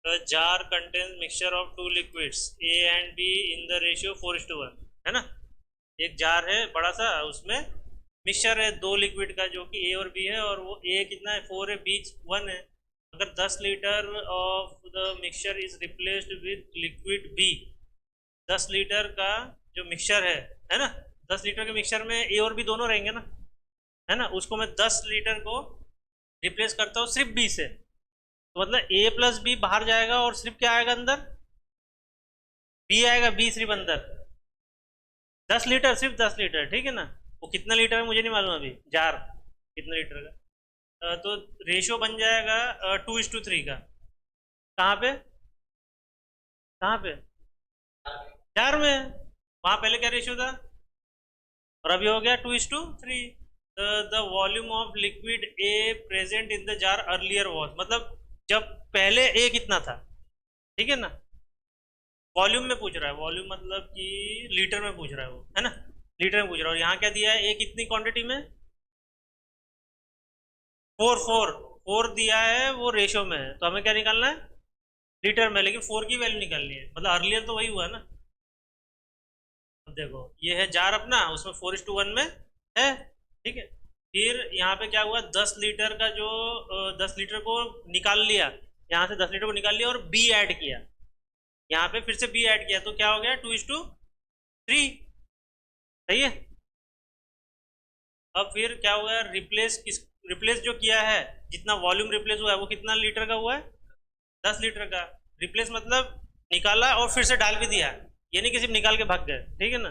The jar contains mixture of two liquids A and B in the ratio 4:1, है ना। एक jar है बड़ा सा, उसमें मिक्सचर है दो लिक्विड का जो कि ए और बी है, और वो ए कितना है 4 है, बी 1 है। अगर 10 litre of the mixture is replaced with liquid B, 10 litre का जो मिक्सचर है ना, 10 लीटर के मिक्सचर में ए और बी दोनों रहेंगे ना, है ना। उसको मैं 10 लीटर को रिप्लेस करता हूँ सिर्फ बी से, तो मतलब ए प्लस बी बाहर जाएगा और सिर्फ क्या आएगा अंदर, बी आएगा, बी सिर्फ अंदर। 10 लीटर, सिर्फ 10 लीटर, ठीक है ना। वो कितना लीटर है मुझे नहीं मालूम अभी, जार कितना लीटर का। तो रेशियो बन जाएगा 2:3 का। कहाँ पे, कहाँ पे, जार में। वहां पहले क्या रेशियो था, और अभी हो गया 2:3। The volume of liquid A present in the jar earlier was, मतलब जब पहले ए कितना था, ठीक है ना। वॉल्यूम में पूछ रहा है, वॉल्यूम मतलब कि लीटर में पूछ रहा है वो, है ना। लीटर में पूछ रहा है, और यहाँ क्या दिया है, ए कितनी क्वांटिटी में, 4 दिया है, वो रेशो में है, तो हमें क्या निकालना है, लीटर में, लेकिन 4 की वैल्यू निकालनी है, मतलब अर्लियर तो वही हुआ ना। अब देखो ये है जार अपना, उसमें 4:1 में है, ठीक है। फिर यहाँ पे क्या हुआ, 10 लीटर का जो 10 लीटर को निकाल लिया, यहाँ से 10 लीटर को निकाल लिया और बी ऐड किया, यहाँ पे फिर से बी ऐड किया, तो क्या हो गया 2:3, सही है। अब फिर क्या हुआ, रिप्लेस किस, रिप्लेस जो किया है, जितना वॉल्यूम रिप्लेस हुआ है वो कितना लीटर का हुआ है, 10 लीटर का। रिप्लेस मतलब निकाला और फिर से डाल भी दिया, ये नहीं कि सिर्फ निकाल के भाग गए, ठीक है ना।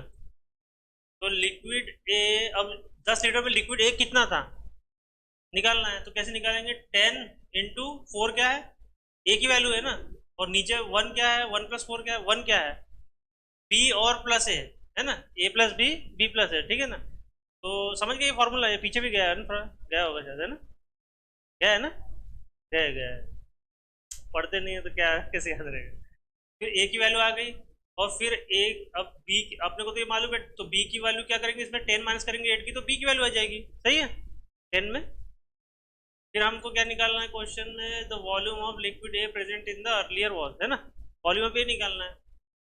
तो लिक्विड ए, अब 10 लीटर में लिक्विड ए कितना था निकालना है, तो कैसे निकालेंगे, 10 × 4 क्या है, ए की वैल्यू है ना, और नीचे 1 क्या है, 1 + 4 क्या है, 1 क्या है, बी और प्लस ए, है ना, ए प्लस बी, बी प्लस ए, ठीक है ना। तो समझ गए ये फॉर्मूला, ये पीछे भी गया है ना थोड़ा, गया होगा शायद, है ना, गया है ना, गया गया है। पढ़ते नहीं है तो क्या कैसे याद रहेगा। फिर ए की वैल्यू आ गई, और फिर एक, अब बी अपने को तो ये मालूम है, तो बी की वैल्यू क्या करेंगे, इसमें 10 माइनस करेंगे 8 की, तो बी की वैल्यू आ जाएगी, सही है, 10 में। फिर हमको क्या निकालना है क्वेश्चन में, the volume of liquid A present in the earlier was, है ना, वॉल्यूम ऑफ ए निकालना है।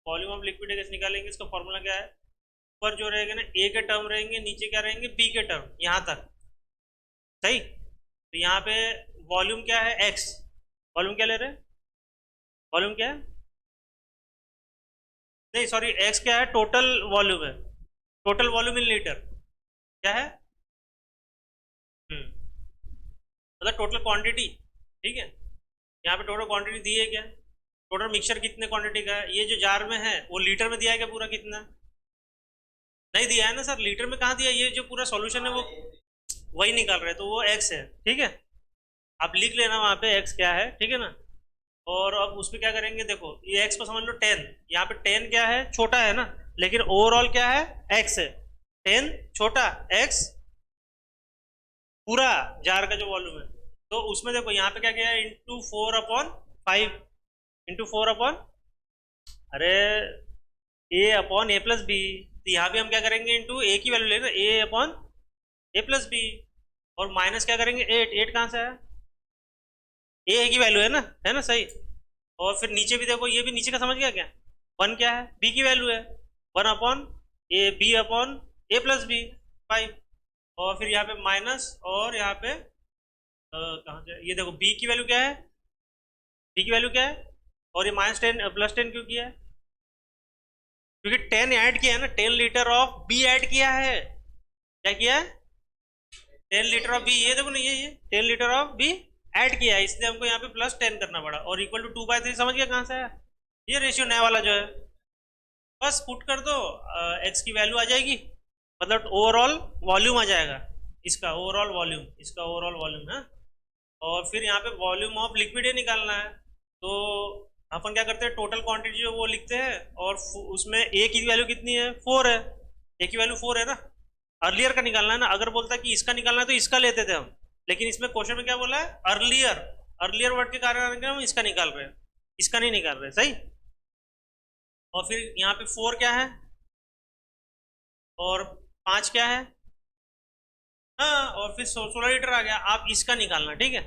वॉल्यूम ऑफ लिक्विड ए कैसे निकालेंगे, इसका फॉर्मूला क्या है, ऊपर जो रहेगा ना ए के टर्म रहेंगे, नीचे क्या रहेंगे, बी के टर्म, यहाँ तक, सही। तो यहाँ पे वॉल्यूम क्या है, एक्स, वॉल्यूम क्या ले रहे हैं, वॉल्यूम क्या है, नहीं सॉरी, एक्स क्या है, टोटल वॉल्यूम है, टोटल वॉल्यूम इन लीटर क्या है, मतलब टोटल क्वांटिटी, ठीक है। यहाँ पे टोटल क्वांटिटी दी है क्या, टोटल मिक्सचर कितने क्वांटिटी का है, ये जो जार में है वो लीटर में दिया है क्या पूरा, कितना, नहीं दिया है ना सर, लीटर में कहाँ दिया, ये जो पूरा सॉल्यूशन है वो वही निकाल रहे हैं, तो वो एक्स है, ठीक है। आप लिख लेना वहाँ पे एक्स क्या है, ठीक है ना। और अब उस पर क्या करेंगे, देखो ये एक्स को समझ लो 10, यहाँ पे 10 क्या है, छोटा है ना, लेकिन ओवरऑल क्या है, एक्स है, 10 छोटा, एक्स पूरा जार का जो वॉल्यूम है। तो उसमें देखो यहाँ पे क्या किया है, ×4/5, ×4 अरे A/A+B, तो यहाँ भी हम क्या करेंगे, इंटू ए की वैल्यू लेना, A/A+B, और माइनस क्या करेंगे, 8, 8 कहाँ से आया, ए की वैल्यू है ना, सही। और फिर नीचे भी देखो, ये भी नीचे का समझ गया क्या, 1 क्या है, बी की वैल्यू है, 1/A, B/A+B, 5। और फिर यहाँ पे माइनस, और यहाँ पे कहाँ से, ये देखो बी की वैल्यू क्या है, बी की वैल्यू क्या है, और ये -10 +10 क्यों किया है, क्योंकि 10 ऐड किया है ना, 10 लीटर ऑफ बी ऐड किया है, क्या किया है, 10 लीटर ऑफ बी, ये देखो ना, ये 10 लीटर ऑफ बी ऐड किया है, इसलिए हमको यहाँ पे +10 करना पड़ा, और इक्वल टू 2/3, समझ गया कहाँ से आया, ये रेशियो नया वाला जो है, बस पुट कर दो, एक्स की वैल्यू आ जाएगी, मतलब ओवरऑल वॉल्यूम आ जाएगा, इसका ओवरऑल वॉल्यूम, इसका ओवरऑल वॉल्यूम है। और फिर यहाँ पे वॉल्यूम ऑफ लिक्विड ही निकालना है, तो अपन क्या करते हैं, टोटल क्वांटिटी जो वो लिखते हैं, और उसमें ए की वैल्यू कितनी है, 4 है, ए की वैल्यू 4 है ना, अर्लियर का निकालना है ना, अगर बोलता कि इसका निकालना है तो इसका लेते थे हम, लेकिन इसमें क्वेश्चन में क्या बोला है, अर्लियर, अर्लियर वर्ड के कारण हम इसका निकाल रहे हैं, इसका नहीं निकाल रहे, सही। और फिर यहाँ पे 4 क्या है, और 5 क्या है, हाँ, और फिर 16 लीटर आ गया, आप इसका निकालना, ठीक है।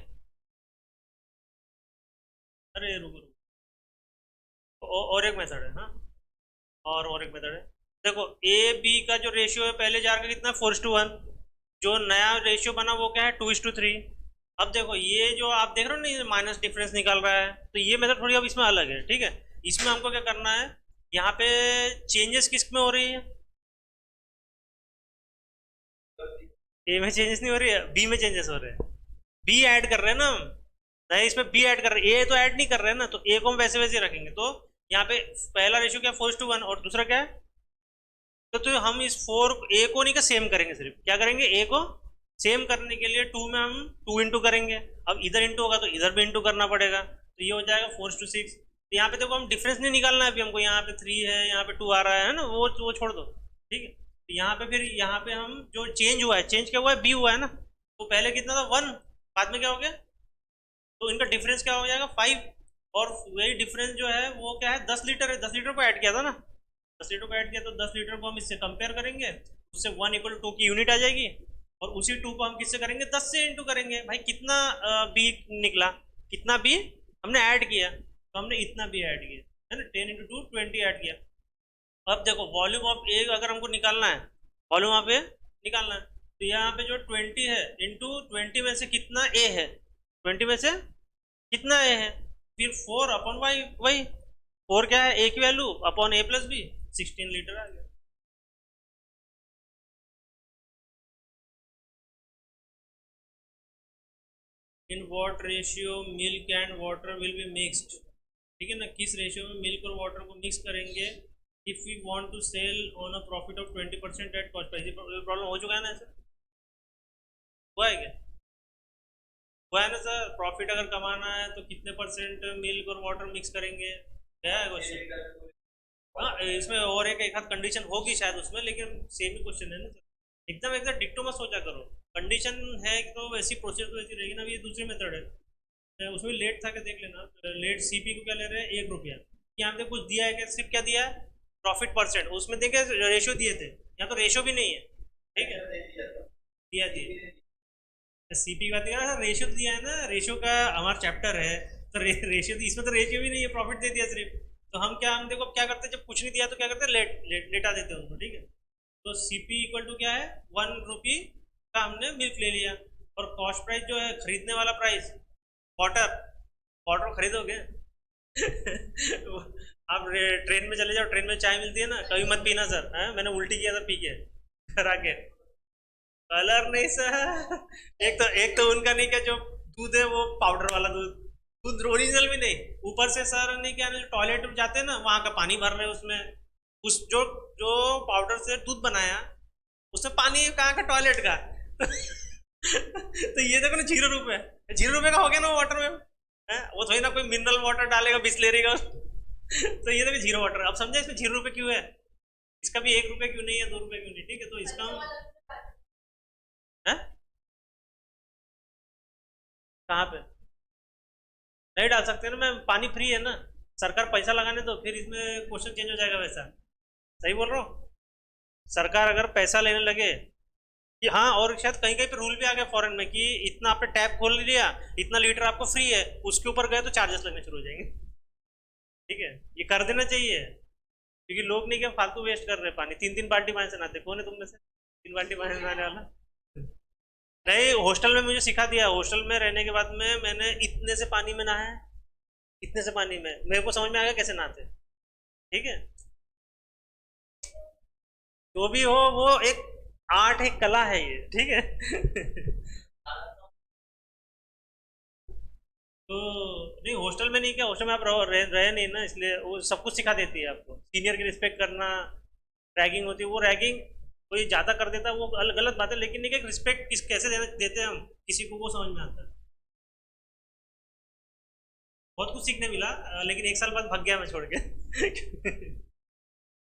अरे रुको रुको, और एक मेथड है, हाँ। और एक मेथड है, देखो ए बी का जो रेशियो है पहले जार का कितना, 4:1। जो नया रेशियो बना वो क्या है, 2:3। अब देखो ये जो आप देख रहे हो ना, ये माइनस डिफरेंस निकाल रहा है, तो ये मेथड थोड़ी अब इसमें अलग है, ठीक है। इसमें हमको क्या करना है, यहाँ पे चेंजेस किस में हो रही है, ए में चेंजेस नहीं हो रही है, बी में चेंजेस हो रहे हैं। बी ऐड कर रहे हैं ना हम, नहीं इसमें बी ऐड कर रहे हैं, ए तो ऐड नहीं कर रहे हैं ना, तो ए को हम वैसे वैसे रखेंगे। तो यहाँ पे पहला रेशियो क्या, 4:1, और दूसरा क्या है, तो हम इस फोर ए को नहीं का सेम करेंगे, सिर्फ क्या करेंगे, ए को सेम करने के लिए टू में हम टू इंटू करेंगे। अब इधर इंटू होगा तो इधर भी इंटू करना पड़ेगा, तो ये हो जाएगा 4:6। तो यहाँ पे देखो हम डिफरेंस नहीं निकालना है अभी हमको, यहाँ पे 3 है, यहाँ पे 2 आ रहा है ना, वो छोड़ दो, ठीक है। तो यहाँ पे फिर यहाँ पे हम जो चेंज हुआ है, चेंज क्या हुआ है, बी हुआ है ना, तो पहले कितना था, 1, बाद में क्या हो गया, तो इनका डिफरेंस क्या हो जाएगा, 5। और वही डिफरेंस जो है वो क्या है, 10 लीटर है, 10 लीटर को ऐड किया था ना, 10 लीटर को ऐड किया, तो 10 लीटर को हम इससे कंपेयर करेंगे, उससे 1 = 2 की यूनिट आ जाएगी। और उसी 2 को हम किससे करेंगे, 10 से इंटू करेंगे। भाई कितना बी निकला, कितना बी हमने ऐड किया, तो हमने इतना बी ऐड किया है ना, 10 × 2 20 ऐड किया। अब देखो वॉल्यूम ऑफ ए अगर हमको निकालना है, वॉल्यूम ऑफ ए निकालना है, तो यहाँ पे जो 20 है, इंटू 20 में से कितना ए है, 20 में से कितना ए है, फिर 4/y, वही 4 क्या है, ए की वैल्यू अपॉन ए प्लस बी, 16 लीटर आ गया। In what ratio milk and water will be mixed, ठीक है ना, किस रेशियो में मिल्क और वाटर को मिक्स करेंगे, if we want to sell on a profit of 20% at cost price. Problem हो चुका है ना ऐसे, हुआ है क्या, हुआ है ना सर, प्रॉफिट अगर कमाना है तो कितने परसेंट मिल्क और वाटर मिक्स करेंगे, क्या है क्वेश्चन। हाँ इसमें और एक एक आध कंडीशन होगी शायद उसमें, लेकिन सेम ही क्वेश्चन है ना सर, एकदम एकदम डिक्टो मत सोचा करो। कंडीशन है तो वैसी प्रोसेस तो वैसी रहेगी ना। अभी ये दूसरी मेथड है, उसमें लेट था, क्या देख लेना, लेट सीपी को क्या ले रहे हैं, 1 रुपया। यहाँ पे कुछ दिया है क्या, सिर्फ क्या दिया है, प्रॉफिट परसेंट, उसमें देखे रेशियो दिए थे, यहाँ तो रेशियो भी नहीं है, ठीक है, दिया दिए सीपी का दिया ना, रेशियो दिया है ना, रेशियो का हमारा चैप्टर है, तो रेशियो, इसमें तो रेशियो भी नहीं है, प्रॉफिट दे दिया सिर्फ। तो हम क्या, हम देखो क्या करते हैं, जब कुछ नहीं दिया तो क्या करते हैं, लेटा देते हैं उनको, ठीक है। तो सीपी इक्वल टू क्या है, 1 रुपी का हमने मिल्क ले लिया, और कॉस्ट प्राइस जो है, खरीदने वाला प्राइस, वाटर, वाटर खरीदोगे आप ट्रेन में चले जाओ, ट्रेन में चाय मिलती है ना, कभी मत पीना सर, है मैंने उल्टी किया था पी के घर आके। कलर नहीं सर, एक तो उनका नहीं, क्या जो दूध है वो पाउडर वाला दूध, दूध ओरिजिनल भी नहीं, ऊपर से सर नहीं क्या, टॉयलेट में जाते हैं ना, वहाँ का पानी भर रहे हैं उसमें, उस जो जो पाउडर से दूध बनाया उसमें पानी कहाँ का, टॉयलेट का तो ये देखो ना, 0 रुपए, 0 रुपए का हो गया ना वो वाटर में, है वो थोड़ी ना कोई मिनरल वाटर डालेगा बिस्लेरी का तो ये देखो 0 वाटर, अब समझे इसमें 0 रुपए क्यों है, इसका भी 1 रुपए क्यों नहीं है, 2 रुपए क्यों नहीं, ठीक है। तो इसका हम है कहाँ पे नहीं डाल सकते ना मैम, पानी फ्री है ना, सरकार पैसा लगाने दो, फिर इसमें क्वेश्चन चेंज हो जाएगा वैसा, सही बोल रहा हूँ। सरकार अगर पैसा लेने लगे कि हाँ, और शायद कहीं कहीं पे रूल भी आ गया फॉरेन में कि इतना आपने टैप खोल लिया, इतना लीटर आपको फ्री है, उसके ऊपर गए तो चार्जेस लगने शुरू हो जाएंगे, ठीक है। ये कर देना चाहिए, क्योंकि लोग नहीं क्या फालतू वेस्ट कर रहे हैं पानी, 3-3 बाल्टी पानी से नहाते, कौन है तुम में से 3 बाल्टी पानी से नहाने वाला। नहीं, हॉस्टल में मुझे सिखा दिया, हॉस्टल में रहने के बाद में मैंने इतने से पानी में नहाया है, इतने से पानी में मेरे को समझ में आ गया कैसे नहाते हैं, ठीक है। जो भी हो वो एक आर्ट, एक कला है ये, ठीक है तो नहीं, हॉस्टल में नहीं, क्या हॉस्टल में आप रहे नहीं ना, इसलिए वो सब कुछ सिखा देती है आपको, सीनियर की रिस्पेक्ट करना, रैगिंग होती है, वो रैगिंग कोई ज़्यादा कर देता है वो गलत बात है, लेकिन नहीं कि रिस्पेक्ट किस कैसे देते हैं हम किसी को, वो समझ में आता है। बहुत कुछ सीखने मिला, लेकिन 1 साल बाद भाग गया मैं छोड़ के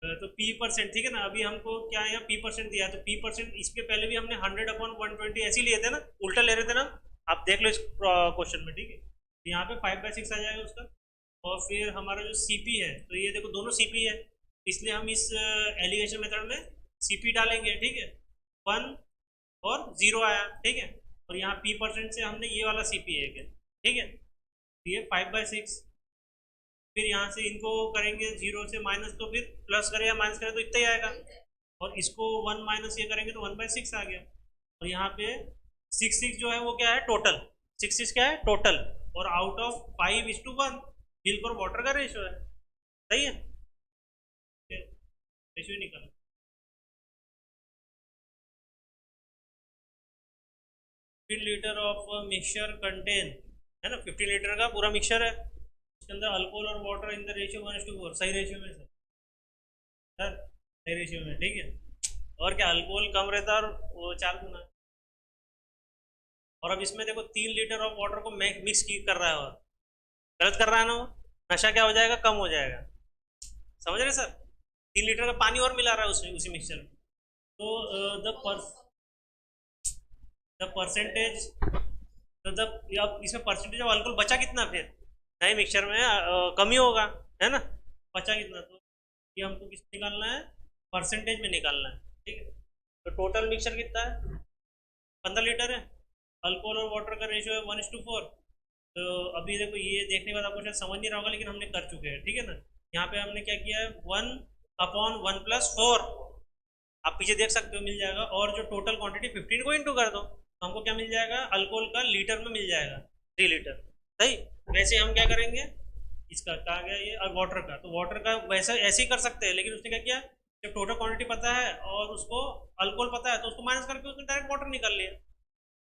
तो P%, ठीक है ना, अभी हमको क्या है, पी परसेंट दिया है, तो P%, इसके पहले भी हमने 100/120 ऐसे लिए थे ना, उल्टा ले रहे थे ना, आप देख लो इस क्वेश्चन में, ठीक है। तो यहाँ पे 5/6 आ जाएगा उसका, और फिर हमारा जो CP है, तो ये देखो दोनों CP है, इसलिए हम इस एलिगेशन मेथड में CP डालेंगे, ठीक है। 1 और 0 आया, ठीक है, और यहाँ P% से हमने ये वाला CP है, ठीक है, तो ये 5/6 फिर यहाँ से इनको करेंगे जीरो से माइनस, तो फिर प्लस करें या माइनस करें तो इतना ही आएगा, और इसको वन माइनस ये करेंगे तो 1/6 आ गया। और यहाँ पे 6 जो है वो क्या है, टोटल 6 क्या है, टोटल, और आउट ऑफ 5:1 मिल्क और वाटर का रेशियो है। सही है, रेशियो निकालो। 15 लीटर ऑफ मिक्सचर कंटेन, है ना, 15 लीटर का पूरा मिक्सचर है, इसके अंदर अल्कोहल और वाटर इन द रेशियो 1:4, सही रेशियो में सर, सर सही रेशियो में, ठीक है। और क्या, अल्कोहल कम रहता है और वो 4 गुना। और अब इसमें देखो 3 लीटर ऑफ वाटर को मिक्स कर रहा है, और गलत कर रहा है ना वो, नशा क्या हो जाएगा, कम हो जाएगा। समझ रहे सर, 3 लीटर का पानी और मिला रहा है उसमें, उसी मिक्सचर में। तो द परसेंटेज, तो जब अब इसमें परसेंटेज ऑफ अल्कोहल बचा कितना, फिर नए मिक्सचर में कमी होगा, है ना, बचा कितना, तो ये हमको किस निकालना है, परसेंटेज में निकालना है, ठीक है। तो टोटल मिक्सचर कितना है, 15 लीटर है, अल्कोहल और वाटर का रेशियो है 1:4। तो अभी देखो ये देखने के बाद आपको शायद समझ नहीं रहा होगा, लेकिन हमने कर चुके हैं, ठीक है ना। यहाँ पे हमने क्या किया है, 1/1+4, आप पीछे देख सकते हो, मिल जाएगा। और जो टोटल क्वांटिटी 15 को इंटू कर दो तो हमको क्या मिल जाएगा, अल्कोहल का लीटर में मिल जाएगा 3 लीटर। सही, वैसे हम क्या करेंगे, इसका कहा गया ये, और वाटर का, तो वाटर का वैसे ऐसे ही कर सकते हैं, लेकिन उसने क्या किया, जब टोटल क्वांटिटी पता है और उसको अल्कोहल पता है तो उसको माइनस करके उसने डायरेक्ट वाटर निकाल लिया।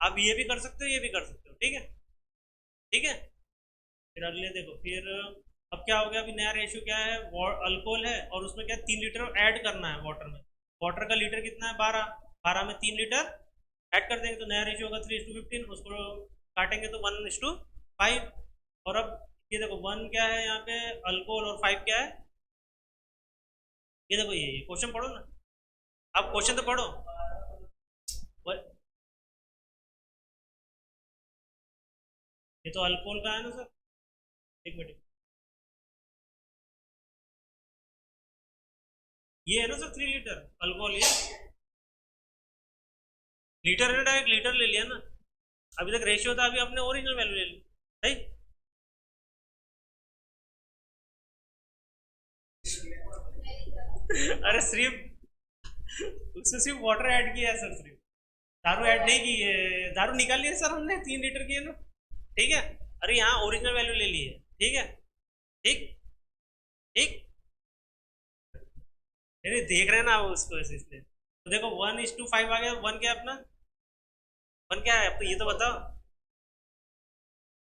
आप ये भी कर सकते हो, ये भी कर सकते हो, ठीक है, ठीक है। फिर अगले देखो, फिर अब क्या हो गया, अभी नया रेशियो क्या है, अल्कोहल है और उसमें क्या 3 लीटर ऐड करना है वाटर में। वाटर का लीटर कितना है, 12, 12 में 3 लीटर ऐड कर देंगे तो नया रेशियो होगा 3:15, उसको काटेंगे तो 1:5। और अब ये देखो 1 क्या है यहाँ पे अल्कोहल, और 5 क्या है, ये देखो ये क्वेश्चन पढ़ो ना, आप क्वेश्चन तो पढ़ो। ये तो अल्कोहल का है ना सर, एक मिनट, ये है ना सर 3 लीटर अल्कोहल, ये लीटर है, डायरेक्ट लीटर ले लिया ना, अभी तक रेशियो था, अभी आपने ओरिजिनल वैल्यू ले ली। सही, अरे सिर्फ उसमें सिर्फ वाटर ऐड किया है सर, सिर्फ दारू ऐड नहीं की है, दारू निकाल लिया सर हमने, 3 लीटर की है ना, ठीक है। अरे यहाँ ओरिजिनल वैल्यू ले ली है, ठीक है, ठीक, ठीक, नहीं देख रहे हैं ना आप उसको, इसलिए तो देखो 1:5 आ गया, 1 क्या है अपना, 1 क्या है, अब तो ये तो बताओ।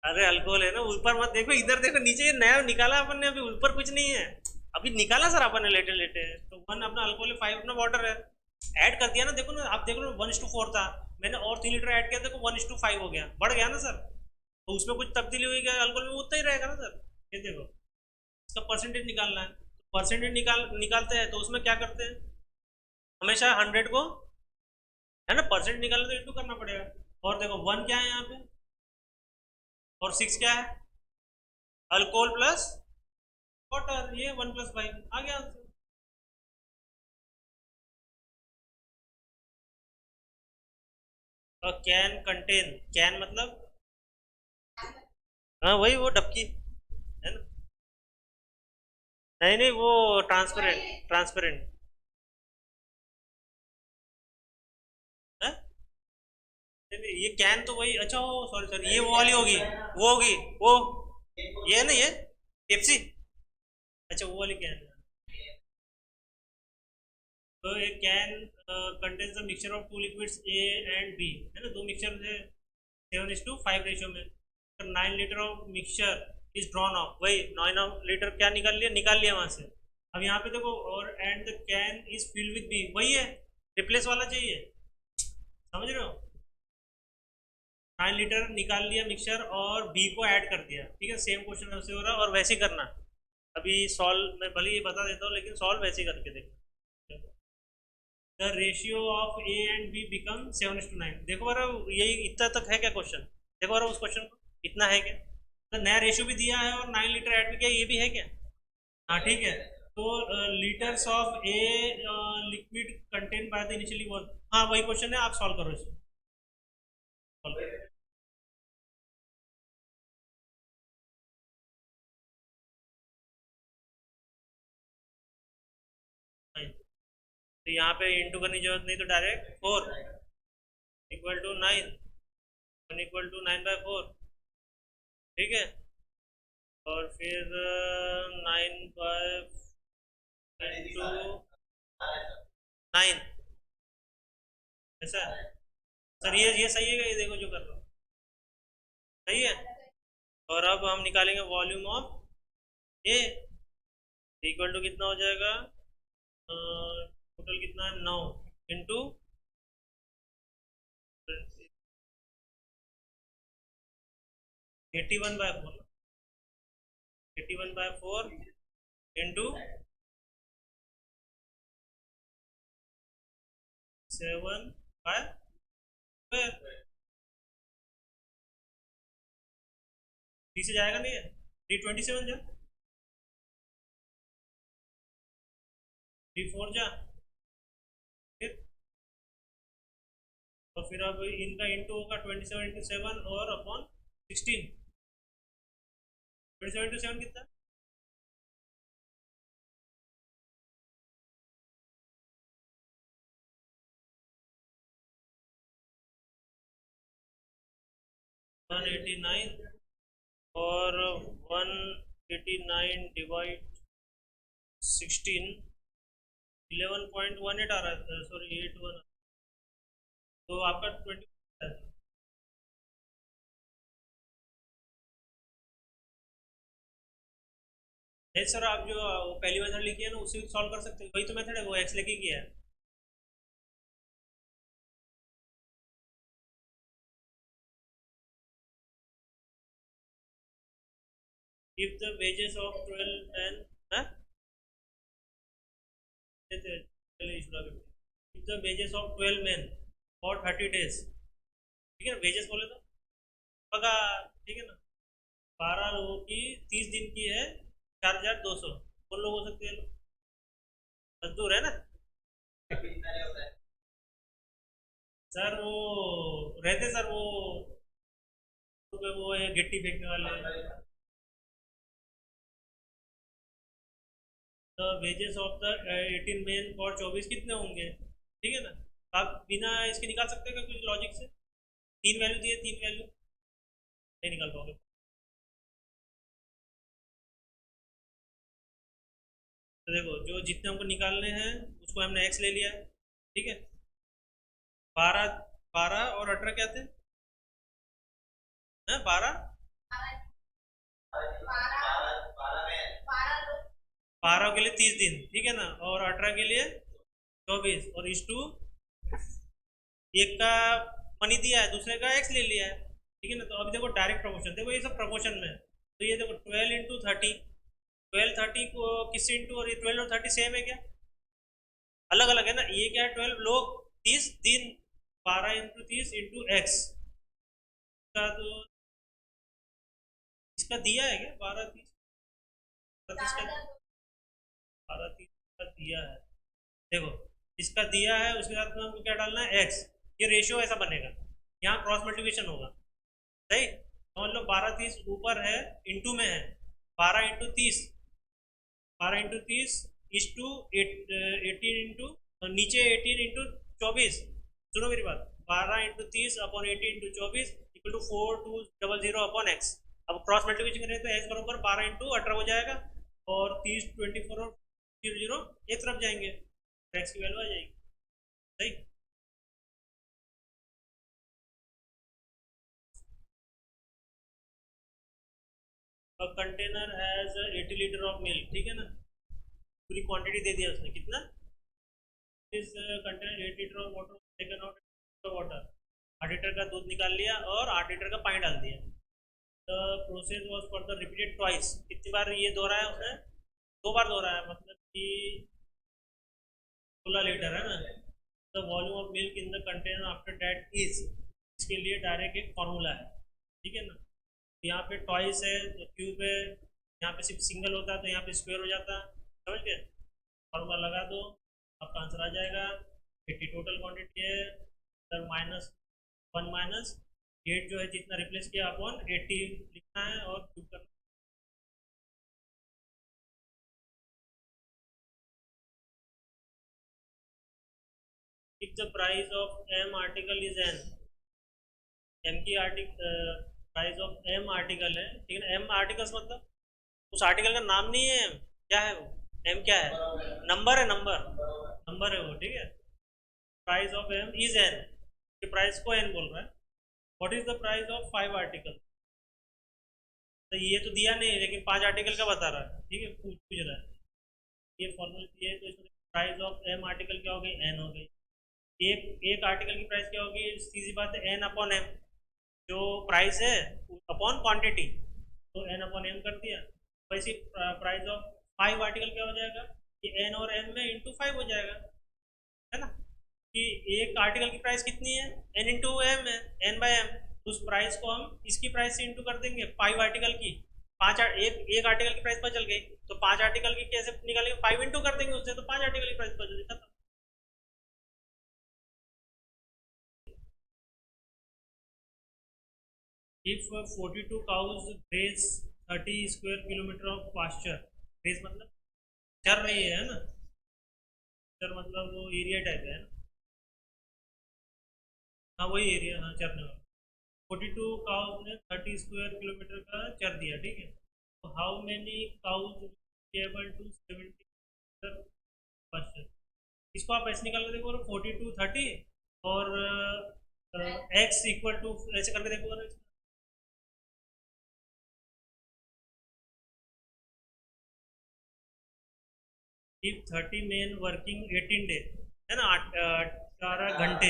अरे अल्कोहल है ना, ऊपर मत देखो, इधर देखो नीचे, ये नया निकाला अपन ने, अभी ऊपर कुछ नहीं है, अभी निकाला सर अपन ने लेटे लेटे। तो 1 अपना अल्कोहल है, 5 अपना वाटर है, ऐड कर दिया ना, देखो ना, आप देखो ना 1:4 था, मैंने और 3 लीटर ऐड किया, देखो 1:5 हो गया, बढ़ गया ना सर, तो उसमें कुछ तब्दीली हुई क्या, अल्कोहल में उतना ही रहेगा ना सर। ये देखो, इसका परसेंटेज निकालना है, परसेंटेज निकालते हैं तो उसमें क्या करते हैं, हमेशा 100 को, है ना, परसेंट निकालना तो इंटू करना पड़ेगा। और देखो 1 क्या है यहाँ पे, और 6 क्या है, अल्कोहल प्लस वाटर, ये 1+5 आ गया आंसर। और कैन कंटेन, कैन मतलब, हाँ वही वो डबकी, है ना, नहीं नहीं वो ट्रांसपेरेंट, ट्रांसपेरेंट है, नहीं नहीं ये कैन तो वही, अच्छा वो सॉरी सॉरी, ये वो वाली होगी, वो होगी वो, ये है ना ये पेप्सी, अच्छा वो वाली कैन। तो एक can contains the mixture of two liquids A and B, है ना, दो मिक्सचर है 7:5 रेशियो में, 9 litre of mixture is drawn off, वही 9 लीटर क्या निकाल लिया वहां से। अब यहाँ पे देखो, और and the can is filled with B, वही है, रिप्लेस वाला चाहिए, समझ रहे हो, 9 लीटर निकाल लिया मिक्सचर और बी को ऐड कर दिया, ठीक है, सेम क्वेश्चन वैसे हो रहा है, और वैसे ही करना। अभी सॉल्व मैं भले ये बता देता हूँ, लेकिन सॉल्व वैसे ही करके देखना। The ratio of A and be become 7:9, देखो बारा यही इतना तक है क्या क्वेश्चन, देखो बारा उस क्वेश्चन को, इतना है क्या, तो नया रेशियो भी दिया है और 9 लीटर ऐड भी किया, ये भी है क्या, हाँ ठीक है। तो litres of a liquid contain by the initially one, हाँ वही क्वेश्चन है, आप सॉल्व करो इसको। तो यहाँ पे इंटू करने की जरूरत नहीं, तो direct 4 equal to 9, 1 equal to 9/4, ठीक है। और फिर 9/9, ऐसा है। सर ये सही है, ये देखो जो कर रहा हूँ सही है। और अब हम निकालेंगे volume of A, equal to कितना हो जाएगा, टोटल कितना है 9 इंटू 81/4, 81/4 इंटू 7/5, थ्री से जाएगा नहीं है, 327 जा, 3 4 जा, फिर और फिर अब इनका इंटू होगा 27 × 7 और अपॉन 16, 27 × 7 कितना, 189, और 189 डिवाइड 16, 11.18 आ रहा है, सॉरी 81, तो आपका 20 है। नहीं सर, आप जो वो पहली मेथड लिखी है ना उसी सॉल्व कर सकते हैं, वही तो मेथड है, वो एक्स लेके किया है। If the wages of 12 men, huh? If the wages of 12 men for 30 days, ठीक है ना, वेजेस बोले तो पगार, ठीक है ना, 12 लोगों की 30 दिन की है 4,200, कौन लोग हो सकते हैं, मजदूर है ना। सर वो रहते सर वो है गिट्टी फेंकने वाले। The wages of the 18 main for 24 कितने होंगे, ठीक है ना। तो आप बिना इसके निकाल सकते हैं क्या कुछ लॉजिक से, तीन वैल्यू दिए, तीन वैल्यू नहीं निकाल पाओगे। तो देखो जो जितने हमको निकालने हैं उसको हमने एक्स ले लिया है, ठीक है। 12, 12 और 18 क्या थे, 12, 12 के लिए 30 दिन, ठीक है ना, और 18 के लिए 24, और इस टू एक का मनी दिया है, दूसरे का एक्स ले लिया है, ठीक है ना। तो अभी देखो डायरेक्ट प्रपोर्शन, देखो ये सब प्रपोर्शन में है, तो ये देखो 12 × 30, 12 30 को किससे इंटू, और ये 12 और 30 सेम है क्या, अलग अलग है ना, ये क्या है 12 लोग, 30 दिन, 12 × 30 × एक्स का, तो इसका दिया है क्या 12 30 का, 12 30 का दिया है, देखो इसका दिया है, उसके साथ में हमको क्या डालना है एक्स, ये रेशियो ऐसा बनेगा, यहाँ क्रॉस मल्टीप्लिकेशन होगा, सही। समझ लो 12 30 ऊपर है, इंटू में है, 12 × 30, 12 × 30 इज टू 18 इंटू, नीचे 18 × 24, सुनो मेरी बात, 12 × 30 upon 18 × 24 equal to 4200 upon x. अब क्रॉस मल्टीप्लिकेशन करें तो एक्स बराबर 12 × 18 हो जाएगा, और 30 24 और 0 0 एक तरफ जाएंगे, एक्स की वैल्यू आ जाएगी, सही। Container has 80 litre of milk, ठीक है ना, पूरी क्वांटिटी दे दिया उसने, कितना, इस container 8 litre of water taken out water, 8 litre का दूध निकाल लिया और 8 लीटर का पानी डाल दिया। The process was further repeated twice, कितनी बार ये दोहराया उसने, 2 बार दोहराया, मतलब कि 16 लीटर है ना। The volume of milk in the container after that is, इसके लिए डायरेक्ट एक फॉर्मूला है, ठीक है ना। यहाँ पे टॉइस है तो क्यूब है, यहाँ पे सिर्फ सिंगल होता है तो यहाँ पे स्क्वायर हो जाता है, समझ गए, फॉर्मूला लगा दो, आपका आंसर आ जाएगा। 80 टोटल क्वांटिटी है, सर -1 माइनस 8 जो है जितना रिप्लेस किया अपॉन 80 लिखना है और क्यूब करना the price of m article is n, m की प्राइस ऑफ एम आर्टिकल है, ठीक है ना। एम आर्टिकल्स मतलब उस आर्टिकल का नाम नहीं है, क्या है वो, एम क्या है, नंबर है, नंबर नंबर है वो, ठीक है। Price of m is n, कि प्राइस को एन बोल रहा है। What is the price of 5 article, तो ये तो दिया नहीं लेकिन 5 आर्टिकल का बता रहा है, ठीक है, पूछ रहा है। ये फॉर्मूला दिए तो इसमें प्राइस ऑफ एम आर्टिकल क्या हो गई, एन हो गई। एक एक आर्टिकल की प्राइस क्या होगी, सीधी बात है, एन अपॉन एम, जो प्राइस है अपॉन क्वांटिटी, तो एन अपॉन एम कर दिया। वैसे प्राइस ऑफ 5 आर्टिकल क्या हो जाएगा, ये एन और एम में इंटू 5 हो जाएगा, है ना। कि एक आर्टिकल की प्राइस कितनी है, एन इंटू एम है, एन बाय एम, उस प्राइस को हम इसकी प्राइस से इंटू कर देंगे 5 आर्टिकल की। एक आर्टिकल की प्राइस पता चल गई, तो 5 आर्टिकल की कैसे निकालेंगे, 5 इंटू कर देंगे उससे, तो 5 आर्टिकल की प्राइस पता चल जाता। If 42 cows graze 30 square kilometer of pasture, graze मतलब चर रही है ना, चर मतलब वो एरिया टाइप है ना, हाँ वही एरिया, हाँ चरने वाला। 42 काउज ने 30 स्क्वायर किलोमीटर का चर दिया, ठीक है। तो how many cows able to 70 pasture, इसको आप ऐसे निकाल के देखो, 42 30 और एक्स इक्वल टू ऐसे करके देखो ना। इफ 30 मेन वर्किंग 18 डे, है ना, 18 घंटे,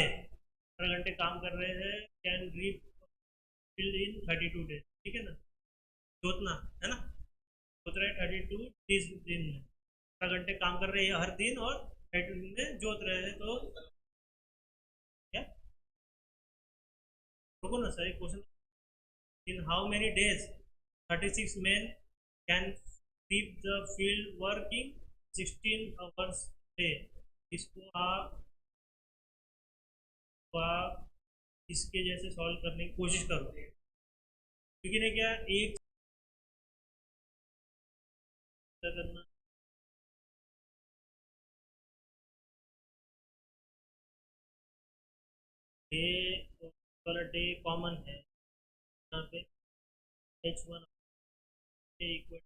18 घंटे काम कर रहे हैं, can reap field in 32 days, ठीक है ना। जोतना है ना, जोत रहे 32 दिन में, 18 घंटे काम कर रहे हैं हर दिन और 32 दिन में जोत रहे हैं, तो क्या, रुको ना sir, question, in how many days 36 men can sweep the field working 16 hours day. इसको आप इसके जैसे सॉल्व करने की कोशिश करो, क्योंकि ना क्या एक करना, डे वाला डे कॉमन है यहाँ पे, H1 इक्वल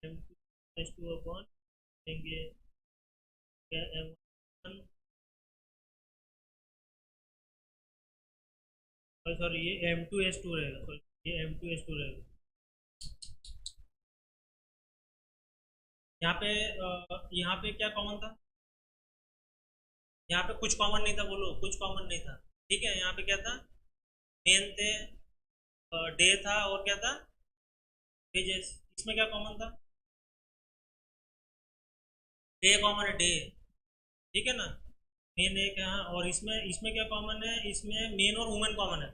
M2 अपॉन देंगे M1, सॉरी ये M2S2 रहेगा, सॉरी ये M2S2 रहेगा। यहाँ पे क्या कॉमन था, यहाँ पे कुछ कॉमन नहीं था, बोलो कुछ कॉमन नहीं था, ठीक है। यहाँ पे क्या था, मेन थे, डे था, और क्या था, वेजेस। इसमें क्या कॉमन था, डे कॉमन है, डे, ठीक है ना, मेन एक है, हाँ। और इसमें इसमें क्या कॉमन है, इसमें मेन और वुमेन कॉमन है,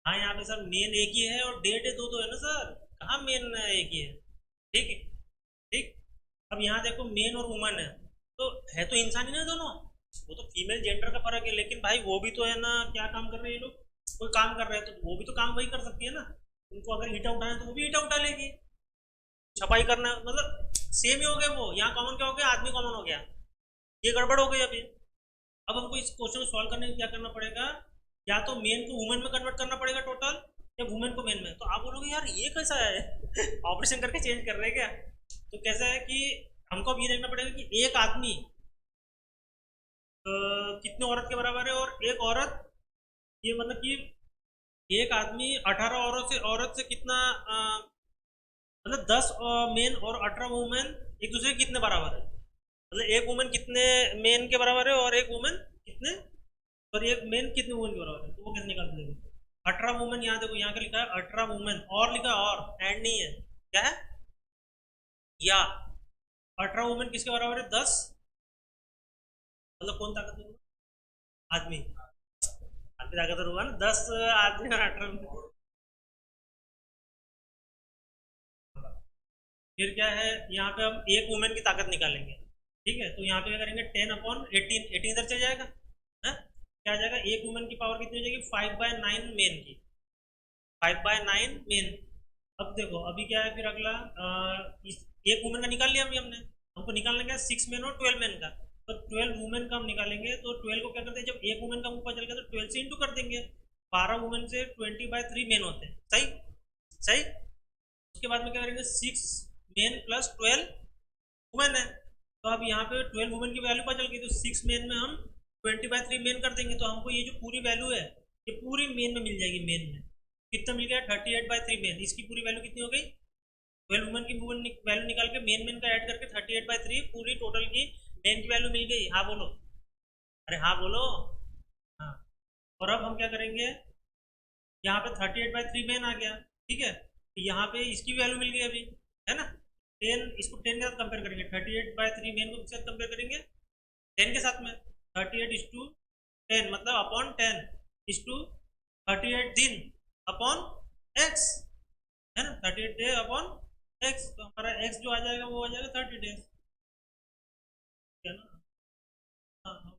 हाँ। यहाँ पे सर मेन एक ही है और डेट है दो दो है ना सर, कहाँ मेन एक ही है, ठीक है, ठीक। अब यहाँ देखो मेन और वुमन है तो इंसान ही ना दोनों, वो तो फीमेल जेंडर का फर्क है, लेकिन भाई वो भी तो है ना, क्या काम कर रहे हैं ये लोग, कोई काम कर रहे हैं तो वो भी तो काम वही कर सकती है ना। उनको अगर ईटा उठाना है तो वो भी ईटा उठा लेगी, छपाई करना है, मतलब सेम ही हो गया वो। यहाँ कॉमन क्या हो गया, आदमी कॉमन हो गया, ये गड़बड़ हो गई अभी। अब हमको इस क्वेश्चन को सॉल्व करने में क्या करना पड़ेगा, या तो मेन को वुमेन में कन्वर्ट करना पड़ेगा टोटल, या वुमेन को मेन में। तो आप बोलोगे यार ये कैसा है ऑपरेशन करके चेंज कर रहे हैं क्या, तो कैसा है कि हमको अब ये देखना पड़ेगा कि एक आदमी कितने औरत के बराबर है, और एक औरत, ये मतलब कि एक आदमी 18 औरत से कितना, मतलब 10 मेन और 18 वुमेन एक दूसरे के कितने बराबर है, मतलब एक वुमेन कितने मेन के बराबर है और एक वुमेन कितने, और एक मेन कितने वुमेन के बराबर है, तो वो कैसे निकालते देखो। 18 वुमेन, यहाँ देखो यहाँ क्या लिखा है, 18 वुमेन, और लिखा है, और एंड नहीं है, क्या है, या 18 वुमेन किसके बराबर है, 10, मतलब कौन ताकतवर होगा, आदमी, आदमी ताकतवर होगा ना, 10 आदमी और 18। फिर क्या है, यहाँ पे हम एक वुमेन की ताकत निकालेंगे, ठीक है। तो यहाँ पे क्या करेंगे, 10/18, 18 इधर चल जाएगा, है क्या आ जाएगा, एक वुमेन की पावर कितनी हो जाएगी, 5/9 मेन की, 5/9 मेन। अब देखो अभी क्या है, फिर अगला एक वुमेन का निकाल लिया अभी हमने, हमको निकालना क्या है, 6 मेन और 12 मेन का। तो 12 वुमेन का हम निकालेंगे, तो 12 को क्या करते हैं, जब एक वुमेन का हमको पता चल गया तो 12 से इंटू कर देंगे। 12 वुमेन से 20/3 मेन होते हैं, सही सही। उसके बाद में क्या करेंगे, 6 मेन प्लस 12 वुमेन है। तो अब यहाँ पे 12 वुमेन की वैल्यू पता चल गई, तो 6 मेन में हम 20/3 मेन कर देंगे, तो हमको ये जो पूरी वैल्यू है ये पूरी मेन में मिल जाएगी। मेन में कितना मिल गया, 38/3 मेन। इसकी पूरी वैल्यू कितनी हो गई, 12 वुमेन की वैल्यू निकाल के मेन का ऐड करके 38/3 पूरी टोटल की मेन की वैल्यू मिल गई। हाँ बोलो, अरे हाँ बोलो। हाँ, और अब हम क्या करेंगे, यहाँ पे 38/3 मेन आ गया, ठीक है। तो यहाँ पे इसकी वैल्यू मिल गई अभी, है ना। 10, इसको 10 के साथ कंपेयर करेंगे, 38/3 मेन को किसके साथ कंपेयर करेंगे, 10 के साथ में। 38:10 मतलब अपॉन 10:38 दिन अपॉन एक्स, है ना। 38 डे अपॉन एक्स, तो हमारा एक्स जो आ जाएगा वो आ जाएगा 30 डेज, है ना। हाँ हाँ।